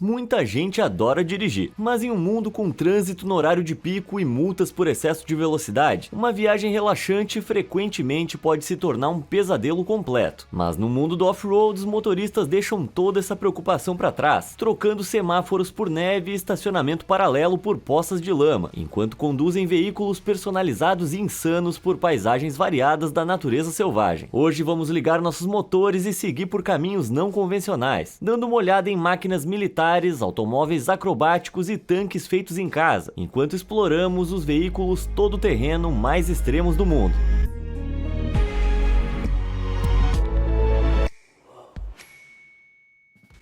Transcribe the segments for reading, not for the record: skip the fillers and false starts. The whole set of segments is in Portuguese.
Muita gente adora dirigir, mas em um mundo com trânsito no horário de pico e multas por excesso de velocidade, uma viagem relaxante frequentemente pode se tornar um pesadelo completo. Mas no mundo do off-road, os motoristas deixam toda essa preocupação para trás, trocando semáforos por neve e estacionamento paralelo por poças de lama, enquanto conduzem veículos personalizados e insanos por paisagens variadas da natureza selvagem. Hoje vamos ligar nossos motores e seguir por caminhos não convencionais, dando uma olhada em máquinas militares, automóveis acrobáticos e tanques feitos em casa, enquanto exploramos os veículos todo-terreno mais extremos do mundo.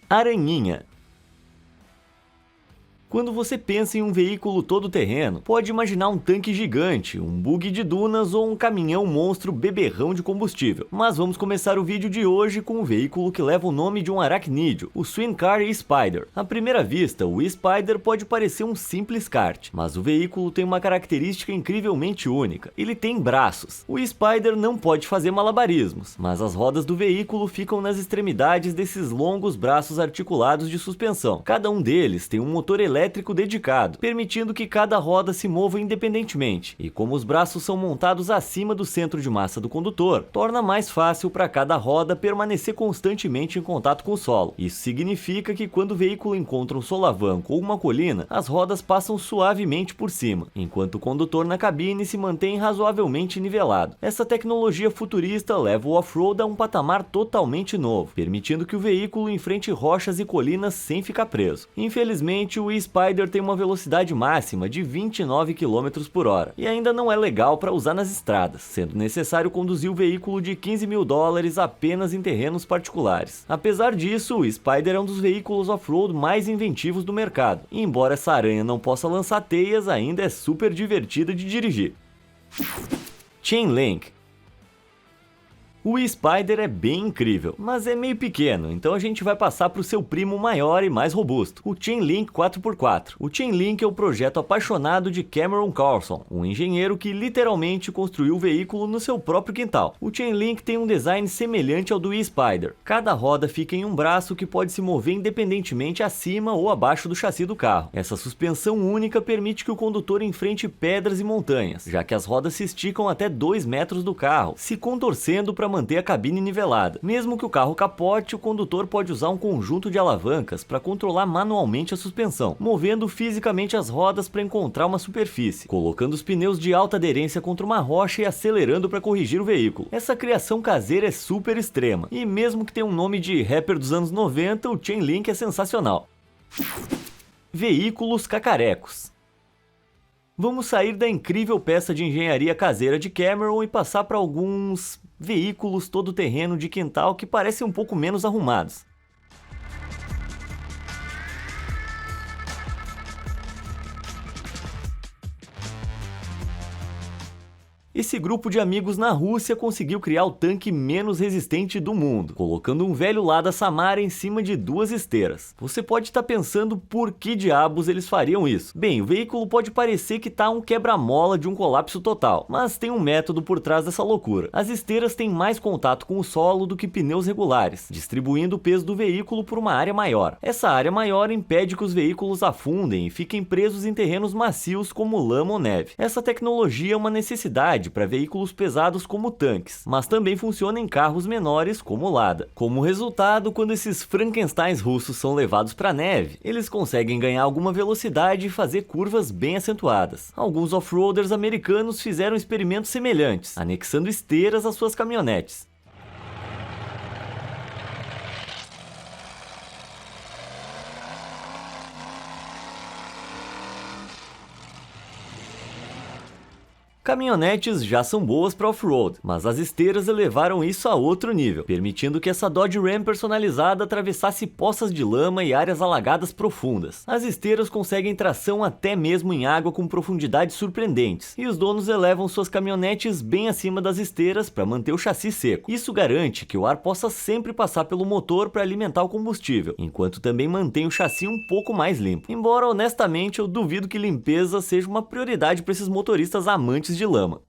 Araninha. Quando você pensa em um veículo todo-terreno, pode imaginar um tanque gigante, um buggy de dunas ou um caminhão monstro beberrão de combustível. Mas vamos começar o vídeo de hoje com um veículo que leva o nome de um aracnídeo, o Swing Car E-Spider. À primeira vista, o E-Spider pode parecer um simples kart, mas o veículo tem uma característica incrivelmente única. Ele tem braços. O E-Spider não pode fazer malabarismos, mas as rodas do veículo ficam nas extremidades desses longos braços articulados de suspensão. Cada um deles tem um motor elétrico dedicado, permitindo que cada roda se mova independentemente, e como os braços são montados acima do centro de massa do condutor, torna mais fácil para cada roda permanecer constantemente em contato com o solo. Isso significa que quando o veículo encontra um solavanco ou uma colina, as rodas passam suavemente por cima, enquanto o condutor na cabine se mantém razoavelmente nivelado. Essa tecnologia futurista leva o off-road a um patamar totalmente novo, permitindo que o veículo enfrente rochas e colinas sem ficar preso. Infelizmente, o Spider tem uma velocidade máxima de 29 km por hora e ainda não é legal para usar nas estradas, sendo necessário conduzir o veículo de $15 mil apenas em terrenos particulares. Apesar disso, o Spider é um dos veículos off-road mais inventivos do mercado, e embora essa aranha não possa lançar teias, ainda é super divertida de dirigir. Chainlink. O E-Spider é bem incrível, mas é meio pequeno, então a gente vai passar para o seu primo maior e mais robusto, o Chainlink 4x4. O Chainlink é o projeto apaixonado de Cameron Carlson, um engenheiro que literalmente construiu o veículo no seu próprio quintal. O Chainlink tem um design semelhante ao do E-Spider. Cada roda fica em um braço que pode se mover independentemente acima ou abaixo do chassi do carro. Essa suspensão única permite que o condutor enfrente pedras e montanhas, já que as rodas se esticam até 2 metros do carro, se contorcendo para manter a cabine nivelada. Mesmo que o carro capote, o condutor pode usar um conjunto de alavancas para controlar manualmente a suspensão, movendo fisicamente as rodas para encontrar uma superfície, colocando os pneus de alta aderência contra uma rocha e acelerando para corrigir o veículo. Essa criação caseira é super extrema, e mesmo que tenha um nome de rapper dos anos 90, o Chainlink é sensacional. Veículos cacarecos. Vamos sair da incrível peça de engenharia caseira de Cameron e passar para alguns veículos todo-terreno de quintal que parecem um pouco menos arrumados. Esse grupo de amigos na Rússia conseguiu criar o tanque menos resistente do mundo, colocando um velho Lada Samara em cima de 2 esteiras. Você pode estar pensando por que diabos eles fariam isso. Bem, o veículo pode parecer que tá um quebra-mola de um colapso total, mas tem um método por trás dessa loucura. As esteiras têm mais contato com o solo do que pneus regulares, distribuindo o peso do veículo por uma área maior. Essa área maior impede que os veículos afundem e fiquem presos em terrenos macios como lama ou neve. Essa tecnologia é uma necessidade para veículos pesados como tanques, mas também funciona em carros menores como o Lada. Como resultado, quando esses Frankensteins russos são levados para a neve, eles conseguem ganhar alguma velocidade e fazer curvas bem acentuadas. Alguns off-roaders americanos fizeram experimentos semelhantes, anexando esteiras às suas caminhonetes. Caminhonetes já são boas para off-road, mas as esteiras elevaram isso a outro nível, permitindo que essa Dodge Ram personalizada atravessasse poças de lama e áreas alagadas profundas. As esteiras conseguem tração até mesmo em água com profundidades surpreendentes, e os donos elevam suas caminhonetes bem acima das esteiras para manter o chassi seco. Isso garante que o ar possa sempre passar pelo motor para alimentar o combustível, enquanto também mantém o chassi um pouco mais limpo. Embora honestamente eu duvido que limpeza seja uma prioridade para esses motoristas amantes de lama.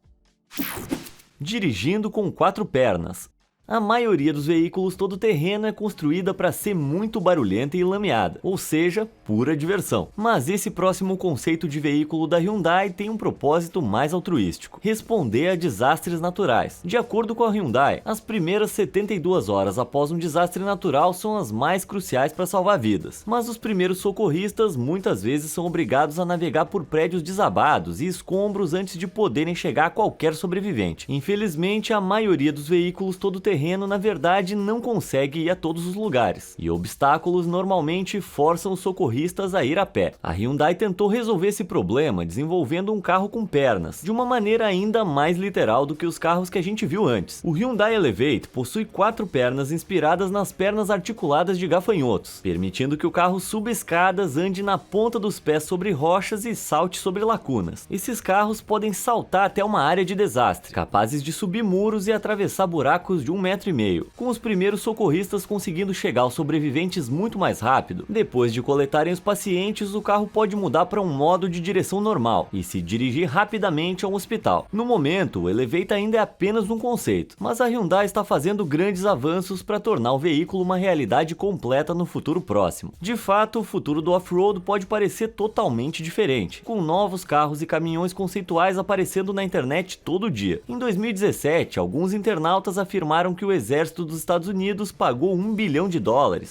Dirigindo com 4 pernas. A maioria dos veículos todo-terreno é construída para ser muito barulhenta e lameada, ou seja, pura diversão. Mas esse próximo conceito de veículo da Hyundai tem um propósito mais altruístico: responder a desastres naturais. De acordo com a Hyundai, as primeiras 72 horas após um desastre natural são as mais cruciais para salvar vidas, mas os primeiros socorristas muitas vezes são obrigados a navegar por prédios desabados e escombros antes de poderem chegar a qualquer sobrevivente. Infelizmente, a maioria dos veículos todo-terreno na verdade não consegue ir a todos os lugares, e obstáculos normalmente forçam os socorristas a ir a pé. A Hyundai tentou resolver esse problema desenvolvendo um carro com pernas, de uma maneira ainda mais literal do que os carros que a gente viu antes. O Hyundai Elevate possui 4 pernas inspiradas nas pernas articuladas de gafanhotos, permitindo que o carro suba escadas, ande na ponta dos pés sobre rochas e salte sobre lacunas. Esses carros podem saltar até uma área de desastre, capazes de subir muros e atravessar buracos de 1,5 metro, com os primeiros socorristas conseguindo chegar aos sobreviventes muito mais rápido. Depois de coletarem os pacientes, o carro pode mudar para um modo de direção normal e se dirigir rapidamente a um hospital. No momento, o Elevate ainda é apenas um conceito, mas a Hyundai está fazendo grandes avanços para tornar o veículo uma realidade completa no futuro próximo. De fato, o futuro do off-road pode parecer totalmente diferente, com novos carros e caminhões conceituais aparecendo na internet todo dia. Em 2017, alguns internautas afirmaram que o exército dos Estados Unidos pagou $1 bilhão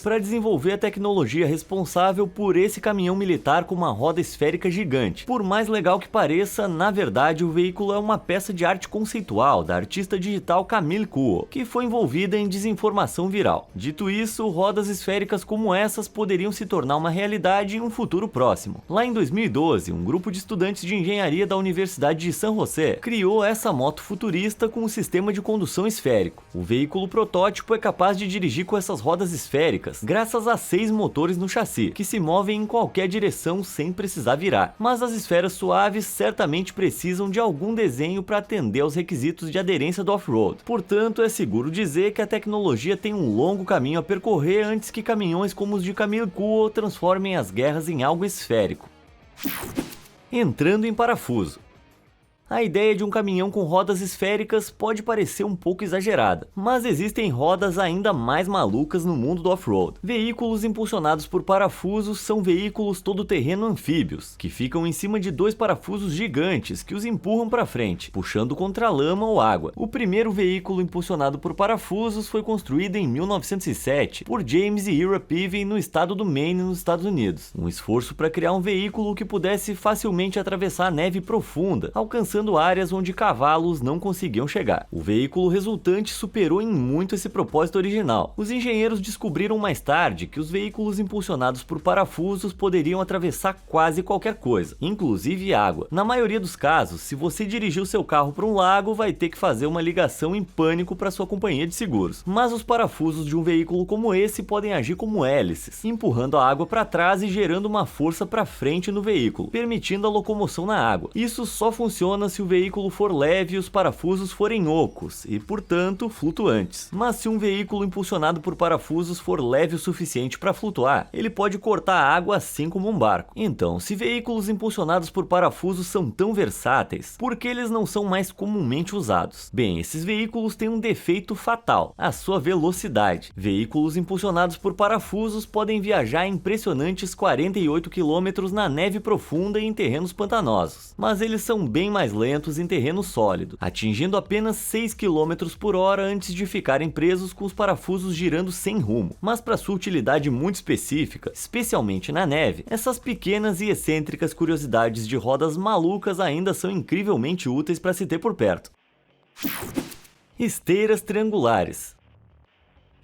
para desenvolver a tecnologia responsável por esse caminhão militar com uma roda esférica gigante. Por mais legal que pareça, na verdade o veículo é uma peça de arte conceitual da artista digital Camille Kuo, que foi envolvida em desinformação viral. Dito isso, rodas esféricas como essas poderiam se tornar uma realidade em um futuro próximo. Lá em 2012, um grupo de estudantes de engenharia da Universidade de San José criou essa moto futurista com um sistema de condução esférico. O veículo protótipo é capaz de dirigir com essas rodas esféricas, graças a 6 motores no chassi, que se movem em qualquer direção sem precisar virar. Mas as esferas suaves certamente precisam de algum desenho para atender aos requisitos de aderência do off-road. Portanto, é seguro dizer que a tecnologia tem um longo caminho a percorrer antes que caminhões como os de Camille Kuo transformem as guerras em algo esférico. Entrando em parafuso. A ideia de um caminhão com rodas esféricas pode parecer um pouco exagerada, mas existem rodas ainda mais malucas no mundo do off-road. Veículos impulsionados por parafusos são veículos todo-terreno anfíbios, que ficam em cima de 2 parafusos gigantes que os empurram para frente, puxando contra lama ou água. O primeiro veículo impulsionado por parafusos foi construído em 1907 por James e Ira Peavy no estado do Maine, nos Estados Unidos. Um esforço para criar um veículo que pudesse facilmente atravessar a neve profunda, alcançando áreas onde cavalos não conseguiam chegar. O veículo resultante superou em muito esse propósito original. Os engenheiros descobriram mais tarde que os veículos impulsionados por parafusos poderiam atravessar quase qualquer coisa, inclusive água. Na maioria dos casos, se você dirigir o seu carro para um lago, vai ter que fazer uma ligação em pânico para sua companhia de seguros. Mas os parafusos de um veículo como esse podem agir como hélices, empurrando a água para trás e gerando uma força para frente no veículo, permitindo a locomoção na água. Isso só funciona se o veículo for leve e os parafusos forem ocos e, portanto, flutuantes. Mas se um veículo impulsionado por parafusos for leve o suficiente para flutuar, ele pode cortar a água assim como um barco. Então, se veículos impulsionados por parafusos são tão versáteis, por que eles não são mais comumente usados? Bem, esses veículos têm um defeito fatal: a sua velocidade. Veículos impulsionados por parafusos podem viajar a impressionantes 48 km na neve profunda e em terrenos pantanosos, mas eles são bem mais lentos em terreno sólido, atingindo apenas 6 km por hora antes de ficarem presos com os parafusos girando sem rumo. Mas para sua utilidade muito específica, especialmente na neve, essas pequenas e excêntricas curiosidades de rodas malucas ainda são incrivelmente úteis para se ter por perto. Esteiras triangulares.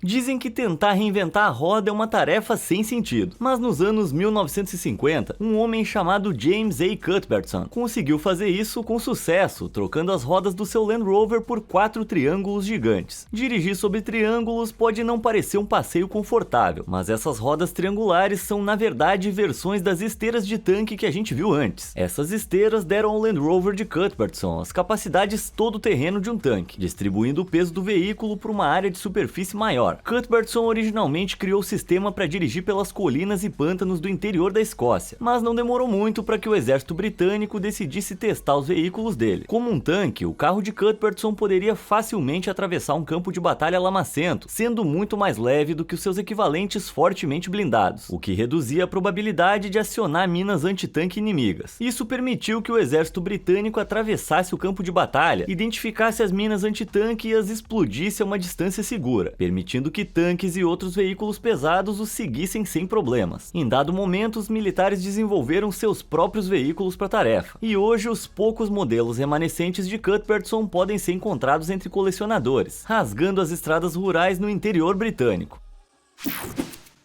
Dizem que tentar reinventar a roda é uma tarefa sem sentido, mas nos anos 1950, um homem chamado James A. Cuthbertson conseguiu fazer isso com sucesso, trocando as rodas do seu Land Rover por 4 triângulos gigantes. Dirigir sobre triângulos pode não parecer um passeio confortável, mas essas rodas triangulares são na verdade versões das esteiras de tanque que a gente viu antes. Essas esteiras deram ao Land Rover de Cuthbertson as capacidades todo-terreno de um tanque, distribuindo o peso do veículo por uma área de superfície maior. melhor. Cuthbertson originalmente criou o sistema para dirigir pelas colinas e pântanos do interior da Escócia, mas não demorou muito para que o exército britânico decidisse testar os veículos dele. Como um tanque, o carro de Cuthbertson poderia facilmente atravessar um campo de batalha lamacento, sendo muito mais leve do que os seus equivalentes fortemente blindados, o que reduzia a probabilidade de acionar minas antitanque inimigas. Isso permitiu que o exército britânico atravessasse o campo de batalha, identificasse as minas antitanque e as explodisse a uma distância segura, permitindo que tanques e outros veículos pesados os seguissem sem problemas. Em dado momento, os militares desenvolveram seus próprios veículos para a tarefa, e hoje os poucos modelos remanescentes de Cuthbertson podem ser encontrados entre colecionadores, rasgando as estradas rurais no interior britânico.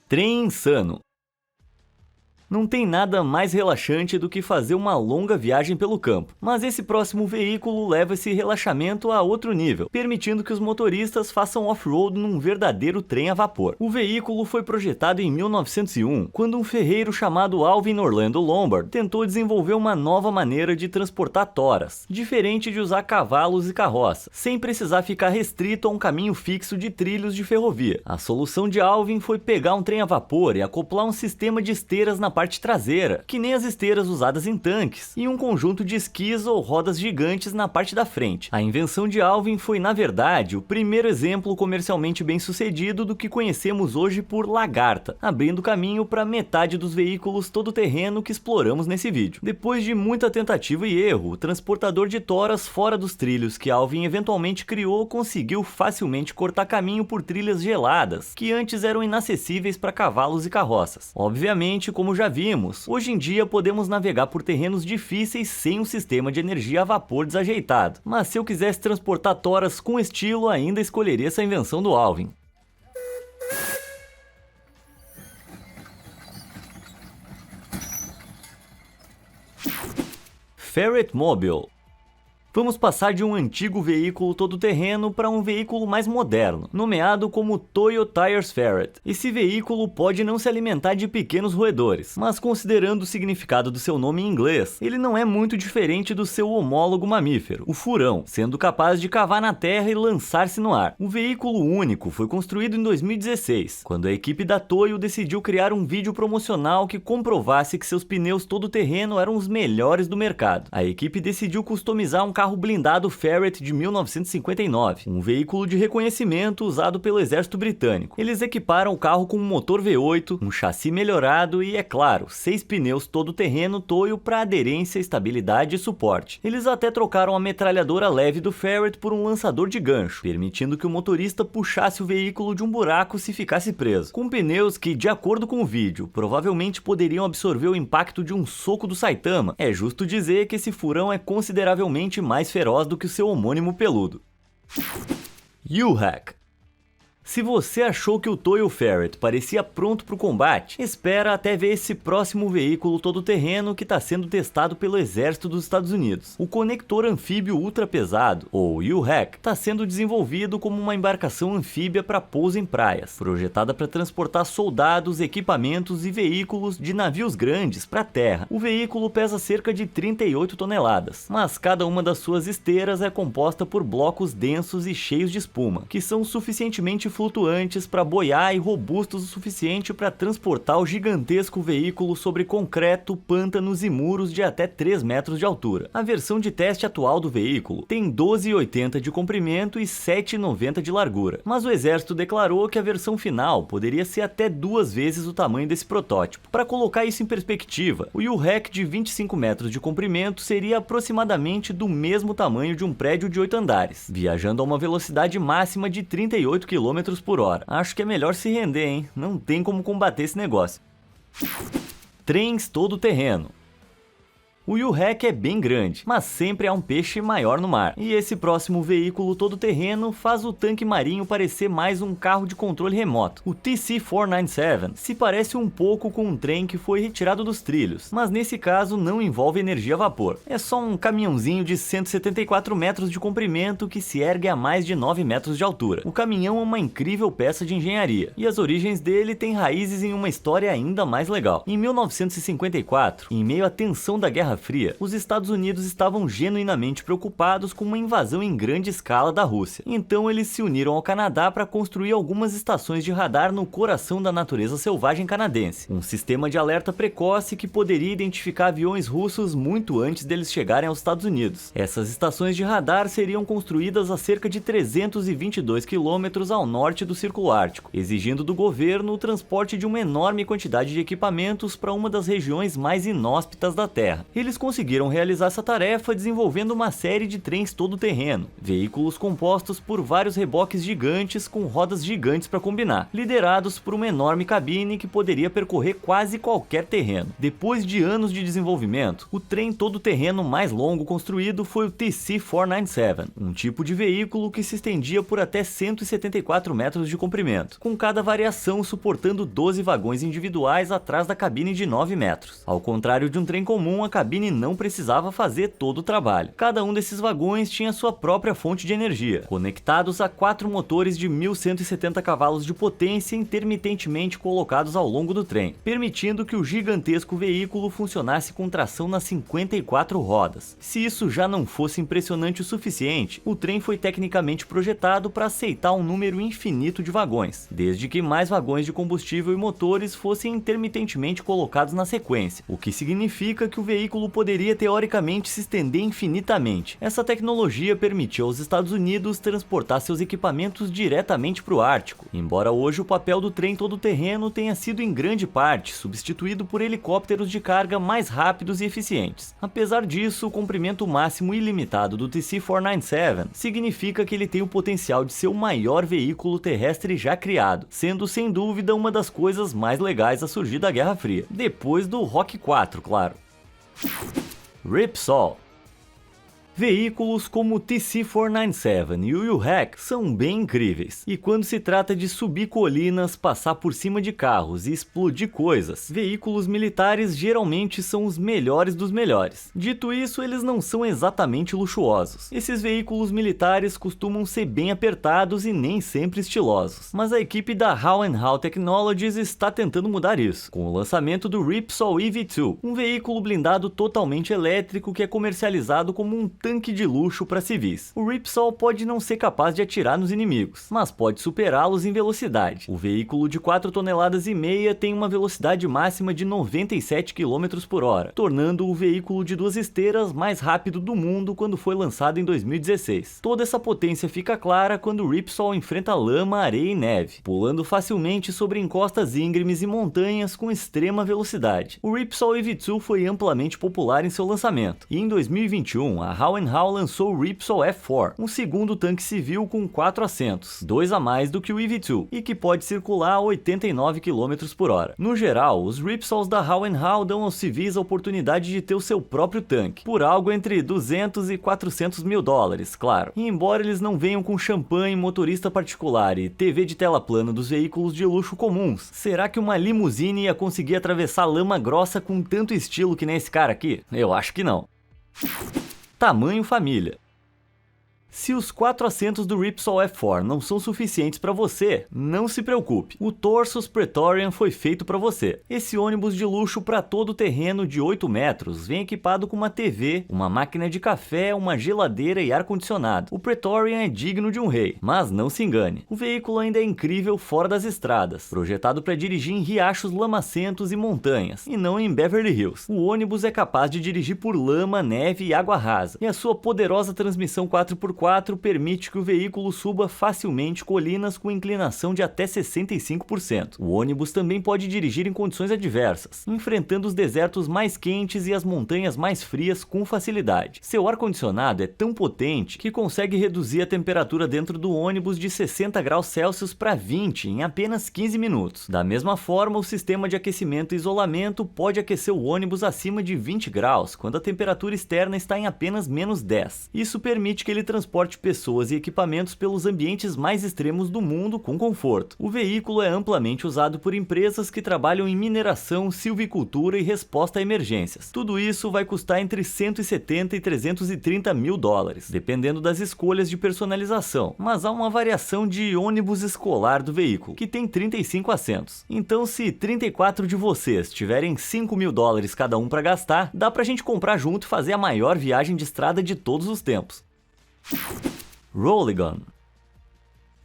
Trem insano. Não tem nada mais relaxante do que fazer uma longa viagem pelo campo, mas esse próximo veículo leva esse relaxamento a outro nível, permitindo que os motoristas façam off-road num verdadeiro trem a vapor. O veículo foi projetado em 1901, quando um ferreiro chamado Alvin Orlando Lombard tentou desenvolver uma nova maneira de transportar toras, diferente de usar cavalos e carroça, sem precisar ficar restrito a um caminho fixo de trilhos de ferrovia. A solução de Alvin foi pegar um trem a vapor e acoplar um sistema de esteiras na parte traseira, que nem as esteiras usadas em tanques, e um conjunto de esquis ou rodas gigantes na parte da frente. A invenção de Alvin foi, na verdade, o primeiro exemplo comercialmente bem sucedido do que conhecemos hoje por lagarta, abrindo caminho para metade dos veículos todo-terreno que exploramos nesse vídeo. Depois de muita tentativa e erro, o transportador de toras fora dos trilhos que Alvin eventualmente criou conseguiu facilmente cortar caminho por trilhas geladas, que antes eram inacessíveis para cavalos e carroças. Obviamente, como já vimos, hoje em dia podemos navegar por terrenos difíceis sem um sistema de energia a vapor desajeitado, mas se eu quisesse transportar toras com estilo, ainda escolheria essa invenção do Alvin. Ferret Mobile. Vamos passar de um antigo veículo todo-terreno para um veículo mais moderno, nomeado como Toyo Tires Ferret. Esse veículo pode não se alimentar de pequenos roedores, mas considerando o significado do seu nome em inglês, ele não é muito diferente do seu homólogo mamífero, o furão, sendo capaz de cavar na terra e lançar-se no ar. O veículo único foi construído em 2016, quando a equipe da Toyo decidiu criar um vídeo promocional que comprovasse que seus pneus todo-terreno eram os melhores do mercado. A equipe decidiu customizar um carro blindado Ferret de 1959, um veículo de reconhecimento usado pelo exército britânico. Eles equiparam o carro com um motor V8, um chassi melhorado e, é claro, 6 pneus todo-terreno Toyo para aderência, estabilidade e suporte. Eles até trocaram a metralhadora leve do Ferret por um lançador de gancho, permitindo que o motorista puxasse o veículo de um buraco se ficasse preso. Com pneus que, de acordo com o vídeo, provavelmente poderiam absorver o impacto de um soco do Saitama, é justo dizer que esse furão é consideravelmente mais feroz do que o seu homônimo peludo. U-Hack. Se você achou que o Toyo Ferret parecia pronto para o combate, espera até ver esse próximo veículo todo-terreno que está sendo testado pelo exército dos Estados Unidos. O conector anfíbio ultra pesado, ou U-Hack, está sendo desenvolvido como uma embarcação anfíbia para pouso em praias, projetada para transportar soldados, equipamentos e veículos de navios grandes para a terra. O veículo pesa cerca de 38 toneladas, mas cada uma das suas esteiras é composta por blocos densos e cheios de espuma, que são suficientemente flutuantes para boiar e robustos o suficiente para transportar o gigantesco veículo sobre concreto, pântanos e muros de até 3 metros de altura. A versão de teste atual do veículo tem 12,80 de comprimento e 7,90 de largura, mas o exército declarou que a versão final poderia ser até 2 vezes o tamanho desse protótipo. Para colocar isso em perspectiva, o U-Hack de 25 metros de comprimento seria aproximadamente do mesmo tamanho de um prédio de 8 andares, viajando a uma velocidade máxima de 38 km por hora. Acho que é melhor se render, hein? Não tem como combater esse negócio. Trens todo-terreno. O U-Hack é bem grande, mas sempre há um peixe maior no mar. E esse próximo veículo todo-terreno faz o tanque marinho parecer mais um carro de controle remoto. O TC-497 se parece um pouco com um trem que foi retirado dos trilhos, mas nesse caso não envolve energia a vapor. É só um caminhãozinho de 174 metros de comprimento que se ergue a mais de 9 metros de altura. O caminhão é uma incrível peça de engenharia, e as origens dele têm raízes em uma história ainda mais legal. Em 1954, em meio à tensão da Guerra Guerra Fria, os Estados Unidos estavam genuinamente preocupados com uma invasão em grande escala da Rússia. Então eles se uniram ao Canadá para construir algumas estações de radar no coração da natureza selvagem canadense, um sistema de alerta precoce que poderia identificar aviões russos muito antes deles chegarem aos Estados Unidos. Essas estações de radar seriam construídas a cerca de 322 quilômetros ao norte do Círculo Ártico, exigindo do governo o transporte de uma enorme quantidade de equipamentos para uma das regiões mais inóspitas da Terra. Eles conseguiram realizar essa tarefa desenvolvendo uma série de trens todo-terreno, veículos compostos por vários reboques gigantes com rodas gigantes para combinar, liderados por uma enorme cabine que poderia percorrer quase qualquer terreno. Depois de anos de desenvolvimento, o trem todo-terreno mais longo construído foi o TC-497, um tipo de veículo que se estendia por até 174 metros de comprimento, com cada variação suportando 12 vagões individuais atrás da cabine de 9 metros. Ao contrário de um trem comum, a cabine não precisava fazer todo o trabalho. Cada um desses vagões tinha sua própria fonte de energia, conectados a 4 motores de 1.170 cavalos de potência intermitentemente colocados ao longo do trem, permitindo que o gigantesco veículo funcionasse com tração nas 54 rodas. Se isso já não fosse impressionante o suficiente, o trem foi tecnicamente projetado para aceitar um número infinito de vagões, desde que mais vagões de combustível e motores fossem intermitentemente colocados na sequência, o que significa que o veículo poderia teoricamente se estender infinitamente. Essa tecnologia permitiu aos Estados Unidos transportar seus equipamentos diretamente para o Ártico, embora hoje o papel do trem todo-terreno tenha sido em grande parte substituído por helicópteros de carga mais rápidos e eficientes. Apesar disso, o comprimento máximo ilimitado do TC-497 significa que ele tem o potencial de ser o maior veículo terrestre já criado, sendo sem dúvida uma das coisas mais legais a surgir da Guerra Fria, depois do Rock 4, claro. Ripsaw. Veículos como o TC-497 e o U-Hack são bem incríveis, e quando se trata de subir colinas, passar por cima de carros e explodir coisas, veículos militares geralmente são os melhores dos melhores. Dito isso, eles não são exatamente luxuosos. Esses veículos militares costumam ser bem apertados e nem sempre estilosos, mas a equipe da Howe & Howe Technologies está tentando mudar isso, com o lançamento do Ripsaw EV2, um veículo blindado totalmente elétrico que é comercializado como um tanque de luxo para civis. O Ripsaw pode não ser capaz de atirar nos inimigos, mas pode superá-los em velocidade. O veículo de 4,5 toneladas tem uma velocidade máxima de 97 km por hora, tornando o veículo de 2 esteiras mais rápido do mundo quando foi lançado em 2016. Toda essa potência fica clara quando o Ripsaw enfrenta lama, areia e neve, pulando facilmente sobre encostas íngremes e montanhas com extrema velocidade. O Ripsaw EV2 foi amplamente popular em seu lançamento, e em 2021 a Howe & Howe lançou o Ripsaw F4, um segundo tanque civil com 4 assentos, 2 a mais do que o EV2, e que pode circular a 89 km por hora. No geral, os Ripsaws da Howe & Howe dão aos civis a oportunidade de ter o seu próprio tanque, por algo entre 200 e 400 mil dólares, claro. E embora eles não venham com champanhe, motorista particular e TV de tela plana dos veículos de luxo comuns, será que uma limusine ia conseguir atravessar lama grossa com tanto estilo que nem esse cara aqui? Eu acho que não. Tamanho família. Se os 4 assentos do Ripsaw F4 não são suficientes para você, não se preocupe. O Torsus Praetorian foi feito para você. Esse ônibus de luxo para todo terreno de 8 metros vem equipado com uma TV, uma máquina de café, uma geladeira e ar-condicionado. O Praetorian é digno de um rei, mas não se engane. O veículo ainda é incrível fora das estradas, projetado para dirigir em riachos lamacentos e montanhas, e não em Beverly Hills. O ônibus é capaz de dirigir por lama, neve e água rasa, e a sua poderosa transmissão 4x4 permite que o veículo suba facilmente colinas com inclinação de até 65%. O ônibus também pode dirigir em condições adversas, enfrentando os desertos mais quentes e as montanhas mais frias com facilidade. Seu ar-condicionado é tão potente que consegue reduzir a temperatura dentro do ônibus de 60 graus Celsius para 20 em apenas 15 minutos. Da mesma forma, o sistema de aquecimento e isolamento pode aquecer o ônibus acima de 20 graus, quando a temperatura externa está em apenas -10. Isso permite que ele transporte transporte pessoas e equipamentos pelos ambientes mais extremos do mundo com conforto. O veículo é amplamente usado por empresas que trabalham em mineração, silvicultura e resposta a emergências. Tudo isso vai custar entre 170 e 330 mil dólares, dependendo das escolhas de personalização, mas há uma variação de ônibus escolar do veículo, que tem 35 assentos. Então, se 34 de vocês tiverem 5 mil dólares cada um para gastar, dá pra gente comprar junto e fazer a maior viagem de estrada de todos os tempos. Rolling Gun.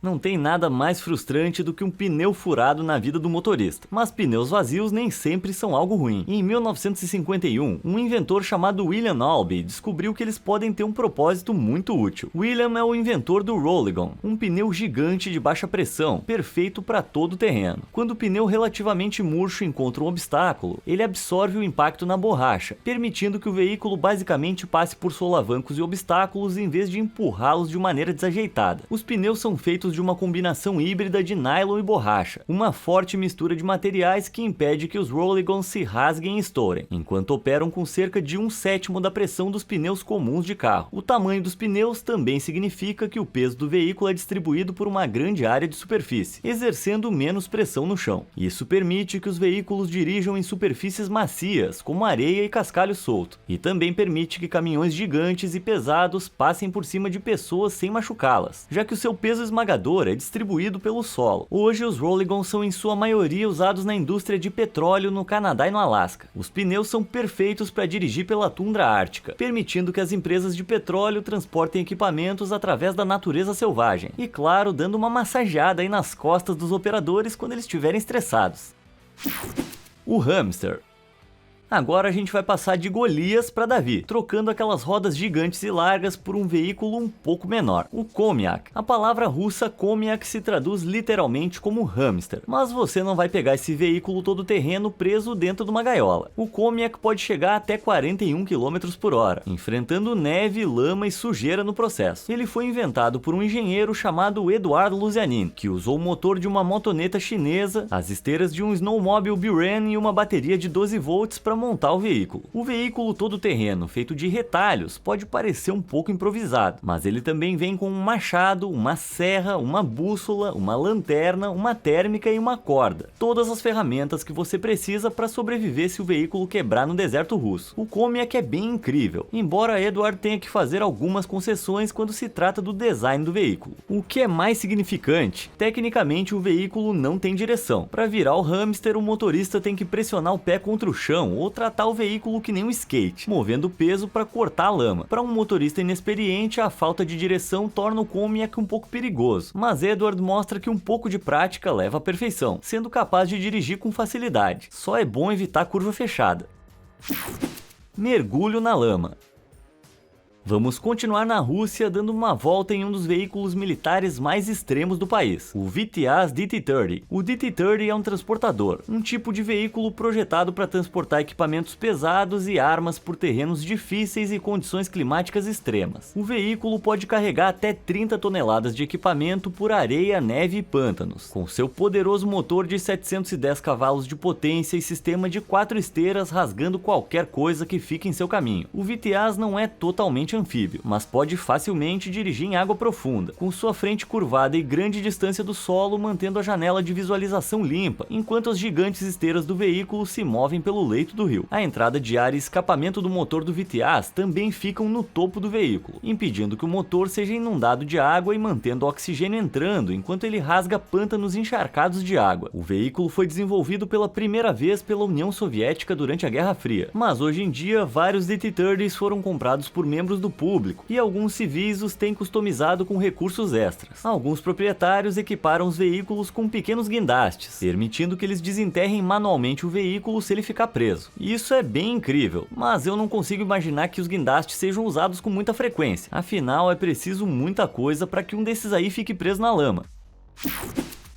Não tem nada mais frustrante do que um pneu furado na vida do motorista, mas pneus vazios nem sempre são algo ruim. Em 1951, um inventor chamado William Albee descobriu que eles podem ter um propósito muito útil. William é o inventor do Rolling Gun, um pneu gigante de baixa pressão, perfeito para todo o terreno. Quando o pneu relativamente murcho encontra um obstáculo, ele absorve o impacto na borracha, permitindo que o veículo basicamente passe por solavancos e obstáculos em vez de empurrá-los de maneira desajeitada. Os pneus são feitos de uma combinação híbrida de nylon e borracha, uma forte mistura de materiais que impede que os Rolling Guns se rasguem e estourem, enquanto operam com cerca de 1/7 da pressão dos pneus comuns de carro. O tamanho dos pneus também significa que o peso do veículo é distribuído por uma grande área de superfície, exercendo menos pressão no chão. Isso permite que os veículos dirijam em superfícies macias, como areia e cascalho solto, e também permite que caminhões gigantes e pesados passem por cima de pessoas sem machucá-las, já que o seu peso esmagador é distribuído pelo solo. Hoje, os Rolling Guns são em sua maioria usados na indústria de petróleo no Canadá e no Alasca. Os pneus são perfeitos para dirigir pela tundra ártica, permitindo que as empresas de petróleo transportem equipamentos através da natureza selvagem. E claro, dando uma massageada aí nas costas dos operadores quando eles estiverem estressados. O hamster. Agora a gente vai passar de Golias para Davi, trocando aquelas rodas gigantes e largas por um veículo um pouco menor, o Komiak. A palavra russa Komiak se traduz literalmente como hamster, mas você não vai pegar esse veículo todo-terreno preso dentro de uma gaiola. O Komiak pode chegar até 41 km por hora, enfrentando neve, lama e sujeira no processo. Ele foi inventado por um engenheiro chamado Eduard Lusianin, que usou o motor de uma motoneta chinesa, as esteiras de um snowmobile Buren e uma bateria de 12 volts para montar o veículo. O veículo todo-terreno, feito de retalhos, pode parecer um pouco improvisado, mas ele também vem com um machado, uma serra, uma bússola, uma lanterna, uma térmica e uma corda. Todas as ferramentas que você precisa para sobreviver se o veículo quebrar no deserto russo. O Komiak é bem incrível, embora Edward tenha que fazer algumas concessões quando se trata do design do veículo. O que é mais significante, tecnicamente o veículo não tem direção. Para virar o hamster, o motorista tem que pressionar o pé contra o chão ou tratar o veículo que nem um skate, movendo o peso para cortar a lama. Para um motorista inexperiente, a falta de direção torna o Komiak um pouco perigoso, mas Edward mostra que um pouco de prática leva à perfeição, sendo capaz de dirigir com facilidade. Só é bom evitar curva fechada. Mergulho na lama. Vamos continuar na Rússia dando uma volta em um dos veículos militares mais extremos do país, o Vityaz DT-30. O DT-30 é um transportador, um tipo de veículo projetado para transportar equipamentos pesados e armas por terrenos difíceis e condições climáticas extremas. O veículo pode carregar até 30 toneladas de equipamento por areia, neve e pântanos, com seu poderoso motor de 710 cavalos de potência e sistema de 4 esteiras rasgando qualquer coisa que fique em seu caminho. O Vityaz não é totalmente anfíbio, mas pode facilmente dirigir em água profunda, com sua frente curvada e grande distância do solo, mantendo a janela de visualização limpa, enquanto as gigantes esteiras do veículo se movem pelo leito do rio. A entrada de ar e escapamento do motor do Vityaz também ficam no topo do veículo, impedindo que o motor seja inundado de água e mantendo o oxigênio entrando enquanto ele rasga pântanos encharcados de água. O veículo foi desenvolvido pela primeira vez pela União Soviética durante a Guerra Fria, mas hoje em dia vários DT-30s foram comprados por membros do público e alguns civis os têm customizado com recursos extras. Alguns proprietários equiparam os veículos com pequenos guindastes, permitindo que eles desenterrem manualmente o veículo se ele ficar preso. Isso é bem incrível, mas eu não consigo imaginar que os guindastes sejam usados com muita frequência, afinal é preciso muita coisa para que um desses aí fique preso na lama.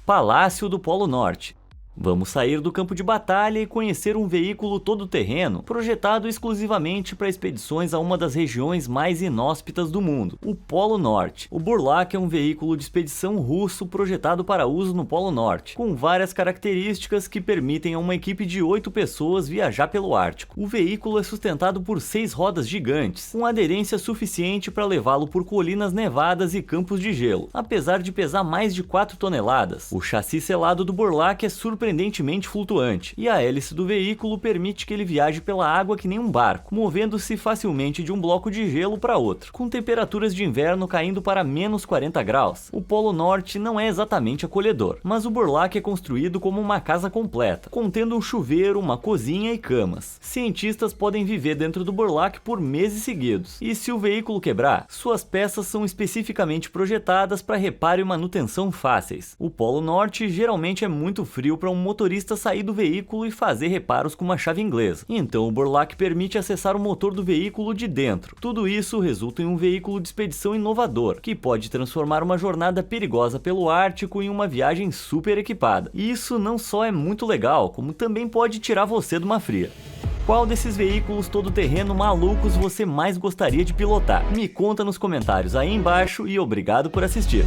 Palácio do Polo Norte. Vamos sair do campo de batalha e conhecer um veículo todo-terreno projetado exclusivamente para expedições a uma das regiões mais inóspitas do mundo, o Polo Norte. O Burlak é um veículo de expedição russo projetado para uso no Polo Norte, com várias características que permitem a uma equipe de 8 pessoas viajar pelo Ártico. O veículo é sustentado por 6 rodas gigantes, com aderência suficiente para levá-lo por colinas nevadas e campos de gelo, apesar de pesar mais de 4 toneladas. O chassi selado do Burlak é surpreendentemente flutuante, e a hélice do veículo permite que ele viaje pela água que nem um barco, movendo-se facilmente de um bloco de gelo para outro, com temperaturas de inverno caindo para menos 40 graus. O Polo Norte não é exatamente acolhedor, mas o Burlak é construído como uma casa completa, contendo um chuveiro, uma cozinha e camas. Cientistas podem viver dentro do Burlak por meses seguidos, e se o veículo quebrar, suas peças são especificamente projetadas para reparo e manutenção fáceis. O Polo Norte geralmente é muito frio para um motorista sair do veículo e fazer reparos com uma chave inglesa. Então o Burlak permite acessar o motor do veículo de dentro. Tudo isso resulta em um veículo de expedição inovador, que pode transformar uma jornada perigosa pelo Ártico em uma viagem super equipada. E isso não só é muito legal, como também pode tirar você de uma fria. Qual desses veículos todo-terreno malucos você mais gostaria de pilotar? Me conta nos comentários aí embaixo e obrigado por assistir.